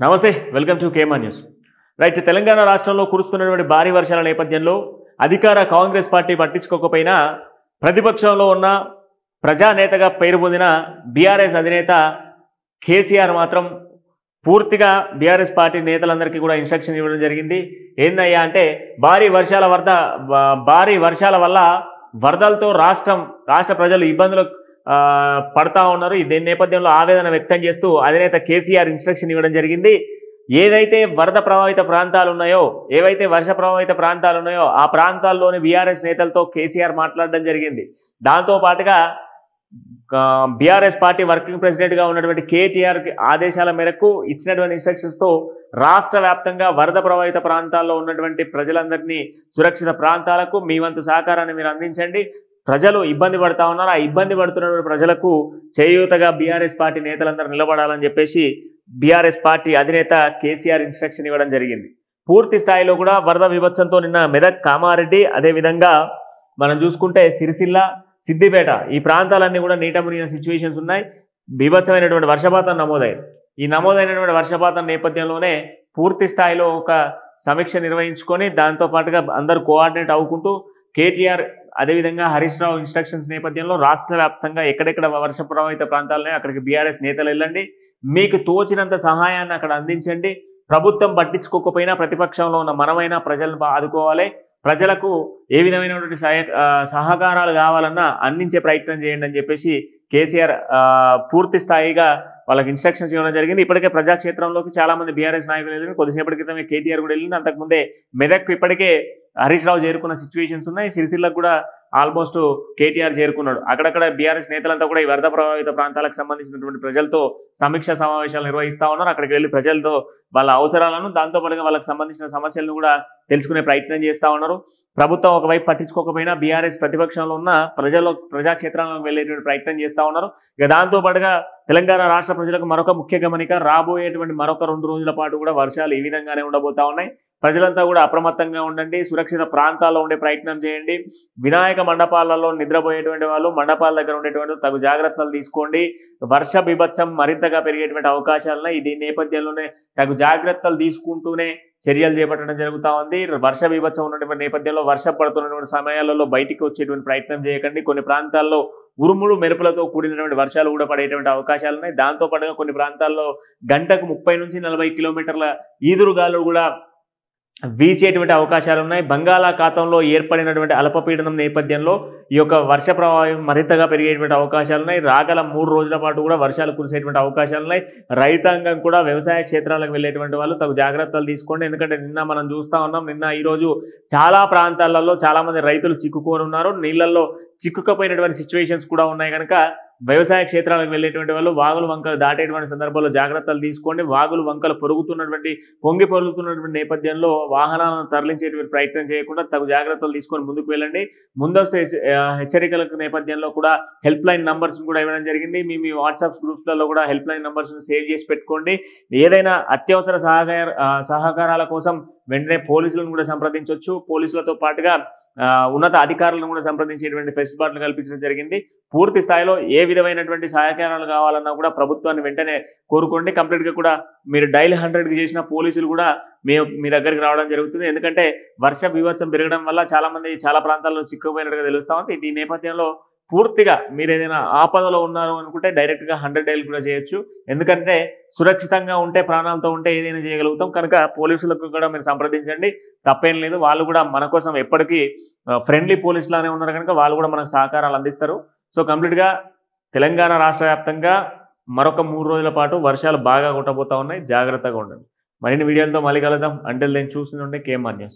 నమస్తే welcome to కేమా news right Telangana రాష్ట్రంలో కురుస్తున్నటువంటి భారీ వర్షాల నేపథ్యంలో అధికార కాంగ్రెస్ పార్టీ పట్టించుకోకపోయినా ప్రతిపక్షంలో ఉన్న ప్రజానేతగా పేరు పొందిన బీఆర్ఎస్ అధినేత కేసీఆర్ మాత్రం పూర్తిగా బీఆర్ఎస్ పార్టీ నేతలందరికీ కూడా ఇన్స్ట్రక్షన్ ఇవ్వడం జరిగింది. ఏందయ్యా అంటే భారీ వర్షాల వల్ల వరదలతో రాష్ట్ర ప్రజలు ఇబ్బందులు పడతా ఉన్నారు. దీని నేపథ్యంలో ఆవేదన వ్యక్తం చేస్తూ అధినేత కేసీఆర్ ఇన్స్ట్రక్షన్ ఇవ్వడం జరిగింది. ఏదైతే వరద ప్రభావిత ప్రాంతాలు ఉన్నాయో, ఏవైతే వర్ష ప్రభావిత ప్రాంతాలు ఉన్నాయో ఆ ప్రాంతాల్లోని బీఆర్ఎస్ నేతలతో కేసీఆర్ మాట్లాడడం జరిగింది. దాంతో పాటుగా బీఆర్ఎస్ పార్టీ వర్కింగ్ ప్రెసిడెంట్గా ఉన్నటువంటి కేటీఆర్ ఆదేశాల మేరకు ఇచ్చినటువంటి ఇన్స్ట్రక్షన్స్తో రాష్ట్ర వ్యాప్తంగా వరద ప్రభావిత ప్రాంతాల్లో ఉన్నటువంటి ప్రజలందరినీ సురక్షిత ప్రాంతాలకు మీ వంతు సహకారాన్ని మీరు అందించండి. ప్రజలు ఇబ్బంది పడతా ఉన్నారు. ఆ ఇబ్బంది పడుతున్న ప్రజలకు చేయూతగా బీఆర్ఎస్ పార్టీ నేతలందరూ నిలబడాలని చెప్పేసి బీఆర్ఎస్ పార్టీ అధినేత కేసీఆర్ ఇన్స్ట్రక్షన్ ఇవ్వడం జరిగింది. పూర్తి స్థాయిలో కూడా వరద విభత్సంతో నిన్న మెదక్, కామారెడ్డి, అదేవిధంగా మనం చూసుకుంటే సిరిసిల్ల, సిద్దిపేట ఈ ప్రాంతాలన్నీ కూడా నీట మునిగిన సిచ్యువేషన్స్ ఉన్నాయి. బీభత్సమైనటువంటి వర్షపాతం నమోదైంది. ఈ నమోదైనటువంటి వర్షపాతం నేపథ్యంలోనే పూర్తి స్థాయిలో ఒక సమీక్ష నిర్వహించుకొని దాంతో పాటుగా అందరూ కోఆర్డినేట్ అవ్వుకుంటూ కేటీఆర్ అదేవిధంగా హరీష్ రావు ఇన్స్ట్రక్షన్స్ నేపథ్యంలో రాష్ట్ర వ్యాప్తంగా ఎక్కడెక్కడ వర్ష ప్రభావిత ప్రాంతాలనే అక్కడికి బీఆర్ఎస్ నేతలు వెళ్ళండి, మీకు తోచినంత సహాయాన్ని అక్కడ అందించండి. ప్రభుత్వం పట్టించుకోకపోయినా ప్రతిపక్షంలో ఉన్న మనమైనా ప్రజలను ఆదుకోవాలి. ప్రజలకు ఏ విధమైనటువంటి సహకారాలు కావాలన్నా అందించే ప్రయత్నం చేయండి అని చెప్పేసి కేసీఆర్ పూర్తి స్థాయిగా వాళ్ళకి ఇన్స్ట్రక్షన్స్ ఇవ్వడం జరిగింది. ఇప్పటికే ప్రజాక్షేత్రంలోకి చాలా మంది బీఆర్ఎస్ నాయకులు వెళ్ళింది. కొద్దిసేపటి క్రితమే కేటీఆర్ కూడా వెళ్ళింది. అంతకుముందే మెదక్ ఇప్పటికే హరీష్ రావు చేరుకున్న సిచ్యువేషన్స్ ఉన్నాయి. సిరిసిల్లకు కూడా ఆల్మోస్ట్ కేటీఆర్ చేరుకున్నాడు. అక్కడక్కడ బీఆర్ఎస్ నేతలంతా కూడా ఈ వరద ప్రభావిత ప్రాంతాలకు సంబంధించినటువంటి ప్రజలతో సమీక్షా సమావేశాలు నిర్వహిస్తూ ఉన్నారు. అక్కడికి వెళ్ళి ప్రజలతో వాళ్ళ అవసరాలను, దాంతోపాటుగా వాళ్ళకి సంబంధించిన సమస్యలను కూడా తెలుసుకునే ప్రయత్నం చేస్తూ ఉన్నారు. ప్రభుత్వం ఒకవైపు పట్టించుకోకపోయినా బీఆర్ఎస్ ప్రతిపక్షంలో ఉన్న ప్రజాక్షేత్రాలకు వెళ్ళేటువంటి ప్రయత్నం చేస్తూ ఉన్నారు. ఇక దాంతోపాటుగా తెలంగాణ రాష్ట్ర ప్రజలకు మరొక ముఖ్య గమనిక, రాబోయేటువంటి మరొక 2 రోజుల పాటు కూడా వర్షాలు ఈ విధంగానే ఉండబోతా ఉన్నాయి. ప్రజలంతా కూడా అప్రమత్తంగా ఉండండి, సురక్షిత ప్రాంతాల్లో ఉండే ప్రయత్నం చేయండి. వినాయక మండపాలలో నిద్రపోయేటువంటి వాళ్ళు, మండపాల దగ్గర ఉండేటువంటి తగు జాగ్రత్తలు తీసుకోండి. వర్ష బీభత్సం మరింతగా పెరిగేటువంటి అవకాశాలున్నాయి. దీని నేపథ్యంలోనే తగు జాగ్రత్తలు తీసుకుంటూనే చర్యలు చేపట్టడం జరుగుతూ ఉంది. వర్ష బీభత్సం ఉన్నటువంటి నేపథ్యంలో వర్షం పడుతున్నటువంటి సమయాలలో బయటికి వచ్చేటువంటి ప్రయత్నం చేయకండి. కొన్ని ప్రాంతాల్లో ఉరుములు మెరుపులతో కూడినటువంటి వర్షాలు కూడా పడేటువంటి అవకాశాలు ఉన్నాయి. దాంతోపాటుగా కొన్ని ప్రాంతాల్లో గంటకు 30 నుంచి 40 కిలోమీటర్ల ఈదురుగాలు కూడా వీచేటువంటి అవకాశాలు ఉన్నాయి. బంగాళాఖాతంలో ఏర్పడినటువంటి అల్పపీడనం నేపథ్యంలో ఈ యొక్క వర్ష ప్రభావం మరింతగా పెరిగేటువంటి అవకాశాలు ఉన్నాయి. రాగల 3 రోజుల పాటు కూడా వర్షాలు కురిసేటువంటి అవకాశాలు ఉన్నాయి. రైతాంగం కూడా వ్యవసాయ క్షేత్రాలకు వెళ్ళేటువంటి వాళ్ళు తగు జాగ్రత్తలు తీసుకోండి. ఎందుకంటే నిన్న మనం చూస్తూ ఉన్నాం, నిన్న ఈరోజు చాలా ప్రాంతాలలో చాలామంది రైతులు చిక్కుకొని ఉన్నారు. నీళ్లలో చిక్కుకపోయినటువంటి సిచ్యువేషన్స్ కూడా ఉన్నాయి. కనుక వ్యవసాయ క్షేత్రాలకు వెళ్ళేటువంటి వాళ్ళు వాగులు వంకలు దాటేటువంటి సందర్భంలో జాగ్రత్తలు తీసుకోండి. వాగులు వంకలు పొంగి పొరుగుతున్నటువంటి నేపథ్యంలో వాహనాలను తరలించేటువంటి ప్రయత్నం చేయకుండా తగు జాగ్రత్తలు తీసుకొని ముందుకు వెళ్ళండి. ముందస్తు హెచ్చరికలకు నేపథ్యంలో కూడా హెల్ప్ లైన్ నంబర్స్ కూడా ఇవ్వడం జరిగింది. మీ వాట్సాప్ గ్రూప్స్లలో కూడా హెల్ప్ లైన్ నంబర్స్ సేవ్ చేసి పెట్టుకోండి. ఏదైనా అత్యవసర సహకారాల కోసం వెంటనే పోలీసులను కూడా సంప్రదించవచ్చు. పోలీసులతో పాటుగా ఉన్నత అధికారులను కూడా సంప్రదించేటువంటి ఫెసిలిటీలు కల్పించడం జరిగింది. పూర్తి స్థాయిలో ఏ విధమైనటువంటి సహకారాలు కావాలన్నా కూడా ప్రభుత్వాన్ని వెంటనే కోరుకోండి. కంప్లీట్గా కూడా మీరు డైల్ 100కి చేసిన పోలీసులు కూడా మీ దగ్గరికి రావడం జరుగుతుంది. ఎందుకంటే వర్ష బీభత్సం పెరగడం వల్ల చాలా ప్రాంతాల్లో చిక్కుపోయినట్టుగా తెలుస్తూ ఉంది. ఈ నేపథ్యంలో పూర్తిగా మీరు ఏదైనా ఆపదలో ఉన్నారు అనుకుంటే డైరెక్ట్గా 100 డైల్ కూడా చేయొచ్చు. ఎందుకంటే సురక్షితంగా ఉంటే, ప్రాణాలతో ఉంటే ఏదైనా చేయగలుగుతాం. కనుక పోలీసులకు కూడా మీరు సంప్రదించండి, తప్పేం లేదు. వాళ్ళు కూడా మన కోసం ఎప్పటికీ ఫ్రెండ్లీ పోలీసులానే ఉన్నారు కనుక వాళ్ళు కూడా మనకు సహకారాలు అందిస్తారు. సో కంప్లీట్గా తెలంగాణ రాష్ట్ర వ్యాప్తంగా మరొక 3 రోజుల పాటు వర్షాలు బాగా కొట్టబోతా ఉన్నాయి. జాగ్రత్తగా ఉండండి. మరిన్ని వీడియోలతో మళ్ళీ కలుద్దాం. అంటిల్ దెన్ చూస్తూనే కేఎంఆర్ న్యూస్.